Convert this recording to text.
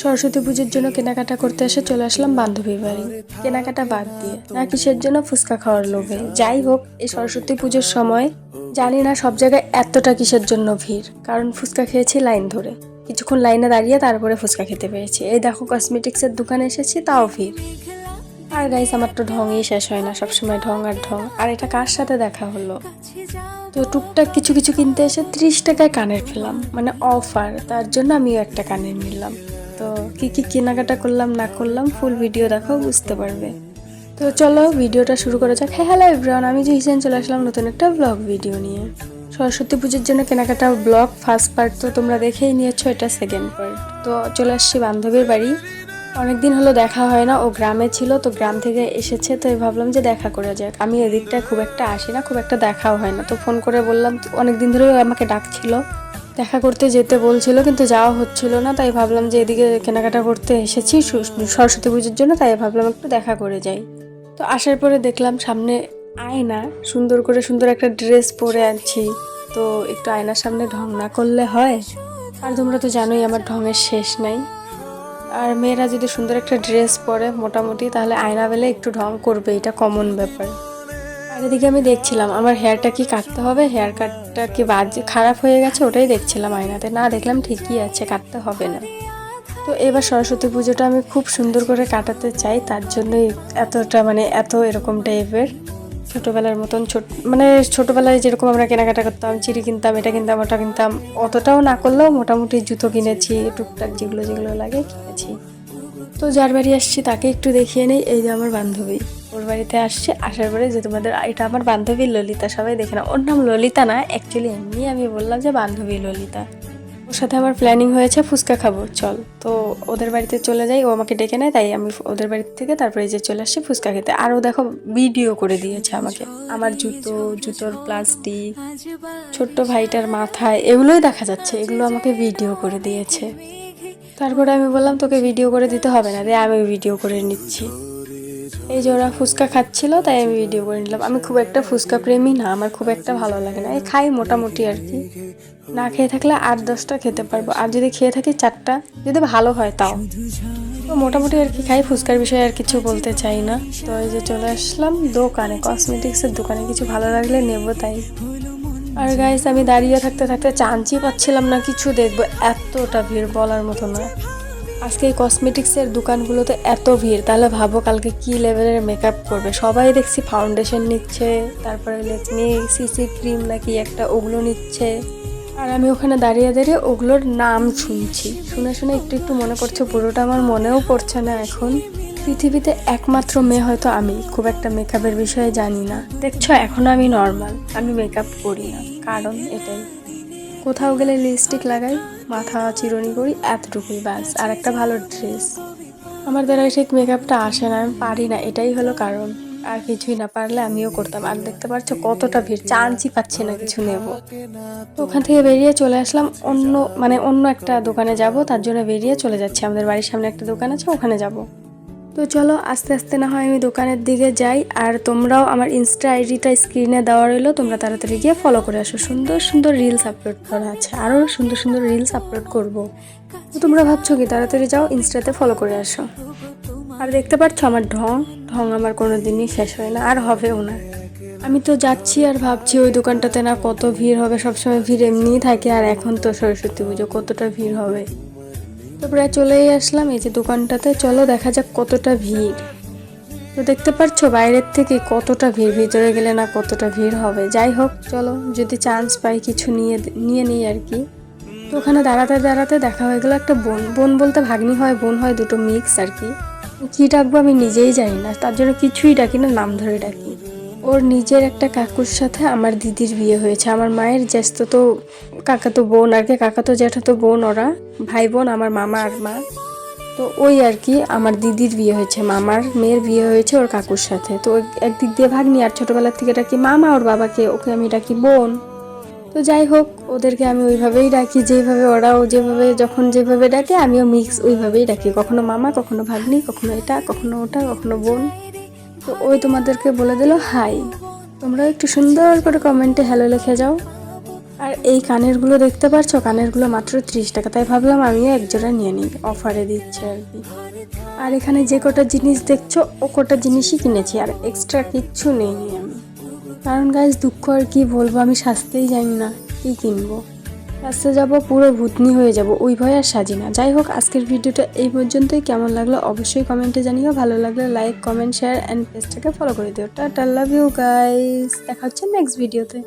সরস্বতী পুজোর জন্য কেনাকাটা করতে এসে চলে আসলাম বান্ধবীর বাড়ি। কেনাকাটা বাদ দিয়ে না, কিসের জন্য, ফুচকা খাওয়ার লোভে। যাই হোক, এই সরস্বতী পুজোর সময় জানি না সব জায়গায় এতটা কিসের জন্য ভিড়, কারণ ফুচকা খেয়েছি লাইন ধরে, কিছুক্ষণ লাইনে দাঁড়িয়ে তারপরে ফুচকা খেতে পেরেছি। এই দেখো, কসমেটিক্সের দোকানে এসেছি, তাও ভিড়। আর গাইস, আমার তো ঢংই শেষ হয় না, সবসময় ঢং আর ঢং। আর এটা কার সাথে দেখা হলো? তো টুকটাক কিছু কিছু কিনতে এসে 30 টাকায় কানের পেলাম, মানে অফার, তার জন্য আমিও একটা কানের নিলাম। তো কি কি কেনাকাটা করলাম না করলাম ফুল ভিডিও দেখো, বুঝতে পারবে। তো চলো ভিডিওটা শুরু করা যাক। হ্যাঁ, হ্যালো এভরিওয়ান, আমি জুহিসান চলে আসলাম নতুন একটা ব্লগ ভিডিও নিয়ে। সরস্বতী পুজোর জন্য কেনাকাটা ব্লগ ফার্স্ট পার্ট তো তোমরা দেখেই নিয়েছো, এটা সেকেন্ড পার্ট। তো চলে আসছি বান্ধবীর বাড়ি। অনেকদিন হলো দেখা হয় না, ও গ্রামে ছিল, তো গ্রাম থেকে এসেছে, তো ভাবলাম যে দেখা করে যাক। আমি এদিকটা খুব একটা আসি না, খুব একটা দেখাও হয় না, তো ফোন করে বললাম। অনেকদিন ধরে আমাকে ডাকছিল, দেখা করতে যেতে বলছিল, কিন্তু যাওয়া হচ্ছিল না, তাই ভাবলাম যে এদিকে কেনাকাটা করতে এসেছি সরস্বতী পুজোর জন্য, তাই ভাবলাম একটু দেখা করে যাই। তো আসার পরে দেখলাম সামনে আয়না, সুন্দর একটা ড্রেস পরে আছি, তো একটু আয়নার সামনে ঢং না করলে হয়? আর তোমরা তো জানোই আমার ঢঙের শেষ নাই। আর মেয়েরা যদি সুন্দর একটা ড্রেস পরে মোটামুটি, তাহলে আয়না বেলে একটু ঢং করবে, এটা কমন ব্যাপার। আর এদিকে আমি দেখছিলাম আমার হেয়ারটা কি কাটতে হবে, হেয়ার কাটটা কি খারাপ হয়ে গেছে, ওটাই দেখছিলাম আয়নাতে। না, দেখলাম ঠিকই আছে, কাটতে হবে না। তো এবার সরস্বতী পুজোটা আমি খুব সুন্দর করে কাটাতে চাই, তার জন্যই এতটা এত এরকম টাইপের ছোটোবেলার মতন ছোটোবেলায় যেরকম আমরা কেনাকাটা করতাম, চিড়ি কিনতাম, এটা কিনতাম, ওটা কিনতাম, অতটাও না করলেও মোটামুটি জুতো কিনেছি, টুকটাক যেগুলো যেগুলো লাগে কিনেছি। তো যার বাড়ি আসছি তাকে একটু দেখিয়ে নেই। এই যে আমার বান্ধবী, ওর বাড়িতে আসছে, আসার পরে যে তোমাদের এটা আমার বান্ধবী ললিতা, সবাই দেখে না, ওর নাম ললিতা না, অ্যাকচুয়ালি এমনি আমি বললাম যে বান্ধবী ললিতা। ওর সাথে আমার প্ল্যানিং হয়েছে ফুচকা খাবো, চল। তো ওদের বাড়িতে চলে যাই, ও আমাকে ডেকে নেয়, তাই আমি ওদের বাড়ি থেকে তারপরে যে চলে আসছি ফুচকা খেতে। আর ও দেখো ভিডিও করে দিয়েছে আমাকে, আমার জুতোর প্লাস্টিক, ছোট্ট ভাইটার মাথায়, এগুলোই দেখা যাচ্ছে, এগুলো আমাকে ভিডিও করে দিয়েছে। তারপরে আমি বললাম তোকে ভিডিও করে দিতে হবে না, রে আমি ভিডিও করে নিচ্ছি। এই যে ওরা ফুচকা খাচ্ছিল, তাই আমি ভিডিও করে নিলাম। আমি খুব একটা ফুচকা প্রেমী না, আমার খুব একটা ভালো লাগে না, এই খাই মোটামুটি আর কি। না খেয়ে থাকলে 8-10টা খেতে পারবো, আর যদি খেয়ে থাকি 4টা, যদি ভালো হয় তাও। তো মোটামুটি আর কি খাই, ফুচকার বিষয়ে আর কিছু বলতে চাই না। তো এই যে চলে আসলাম দোকানে, কসমেটিক্সের দোকানে, কিছু ভালো লাগলে নেবো তাই। আর গাইস, আমি দাঁড়িয়ে থাকতে থাকতে চান্সই পাচ্ছিলাম না কিছু দেখবো, এতটা ভিড় বলার মতো না। আজকে এই কসমেটিক্সের দোকানগুলোতে এত ভিড়, তাহলে ভাবো কালকে কি লেভেলের মেকআপ করবে। সবাই দেখছি ফাউন্ডেশন নিচ্ছে, তারপরে লেকমি সিসি ক্রিম নাকি একটা, ওগুলো নিচ্ছে। আর আমি ওখানে দাঁড়িয়ে দাঁড়িয়ে ওগুলোর নাম শুনছি, শুনে শুনে একটু একটু মনে পড়ছে, পুরোটা আমার মনেও পড়ছে না এখন। পৃথিবীতে একমাত্র মেয়ে হয়তো আমি খুব একটা মেকআপের বিষয়ে জানি না। দেখছো, এখনও আমি নর্মাল, আমি মেকআপ করি না, কারণ এটাই, কোথাও গেলে লিপস্টিক লাগাই, মাথা চিরুনি করি, এতটুকুই বাস, আর একটা ভালো ড্রেস। আমার দ্বারা ঠিক মেকআপটা আসে না, আমি পারি না, এটাই হলো কারণ। আর কিছুই না, পারলে আমিও করতাম। আর দেখতে পাচ্ছ কতটা ভিড়, চান্সই পাচ্ছি না কিছু নেব। তো ওখান থেকে বেরিয়ে চলে আসলাম অন্য একটা দোকানে যাব, তার জন্য বেরিয়ে চলে যাচ্ছি। আমাদের বাড়ির সামনে একটা দোকান আছে, ওখানে যাব। তো চলো আস্তে আস্তে না হয় আমি দোকানের দিকে যাই, আর তোমরাও আমার ইনস্টা আইডিটা স্ক্রিনে দেওয়া রইলো, তোমরা তাড়াতাড়ি গিয়ে ফলো করে আসো। সুন্দর সুন্দর রিলস আপলোড করা আছে, আরও সুন্দর সুন্দর রিলস আপলোড করব। তো তোমরা ভাবছো কি, তাড়াতাড়ি যাও ইনস্টাতে ফলো করে আসো। আর দেখতে পাচ্ছ আমার ঢং আমার কোনো দিনই শেষ হয় না, আর হবেও না। আমি তো যাচ্ছি আর ভাবছি ওই দোকানটাতে না কত ভিড় হবে, সবসময় ভিড় এমনিই থাকে, আর এখন তো সরস্বতী পুজো, কতটা ভিড় হবে। তো প্রায় চলেই আসলাম এই যে দোকানটাতে, চলো দেখা যাক কতটা ভিড়। তো দেখতে পাচ্ছ বাইরের থেকে কতটা ভিড়, ভিতরে গেলে না কতটা ভিড় হবে। যাই হোক, চলো যদি চান্স পাই কিছু নিয়ে নিই আর কি। তো ওখানে দাঁড়াতে দাঁড়াতে দেখা হয়ে গেলো একটা বোন বলতে ভাগ্নি হয়, বোন হয়, দুটো মিক্স আর কি ডাকবো আমি নিজেই জানি না, তার জন্য কিছুই ডাকি না, নাম ধরে ডাকি। ওর নিজের একটা কাকুর সাথে আমার দিদির বিয়ে হয়েছে, আমার মায়ের জ্যেষ্ঠতো কাকাতো বোন আর কি, কাকাতো জ্যাঠাতো বোন, ওরা ভাই বোন, আমার মামা আর মা। তো ওই আর কি আমার দিদির বিয়ে হয়েছে, মামার মেয়ের বিয়ে হয়েছে ওর কাকুর সাথে। তো একদিক দিয়ে ভাগ্নি, আর ছোটোবেলার থেকে ডাকি মামা, ওর বাবাকে, ওকে আমি ডাকি বোন। তো যাই হোক, ওদেরকে আমি ওইভাবেই ডাকি যেভাবে ওরাও যেভাবে, যখন যেভাবে ডাকে আমিও মিক্স ওইভাবেই ডাকি, কখনো মামা, কখনো ভাগ্নি, কখনো এটা, কখনো ওটা, কখনো বোন। তো ওই তোমাদেরকে বলে দিল হাই, তোমরাও একটু সুন্দর করে কমেন্টে হ্যালো লিখে যাও। আর এই কানেরগুলো দেখতে পাচ্ছ, কানেরগুলো মাত্র 30 টাকা, তাই ভাবলাম আমিও একজোড়া নিয়ে নিই, অফারে দিচ্ছে আর কি। আর এখানে যে কটা জিনিস দেখছো ও কটা জিনিসই কিনেছি, আর এক্সট্রা কিচ্ছু নেইনি আমি, কারণ গাইজ দুঃখ আর কি বলবো, আমি সাজতেই জানি না কি কিনবো, সাজতে যাবো পুরো ভূতনি হয়ে যাব, ওই ভয় আর সাজি না। যাই হোক, আজকের ভিডিওটা এই পর্যন্তই। কেমন লাগলো অবশ্যই কমেন্টে জানিও, ভালো লাগলে লাইক কমেন্ট শেয়ার অ্যান্ড পেজটাকে ফলো করে দিও। টাটা, লাভ ইউ গাইজ, দেখা হচ্ছে নেক্সট ভিডিওতে।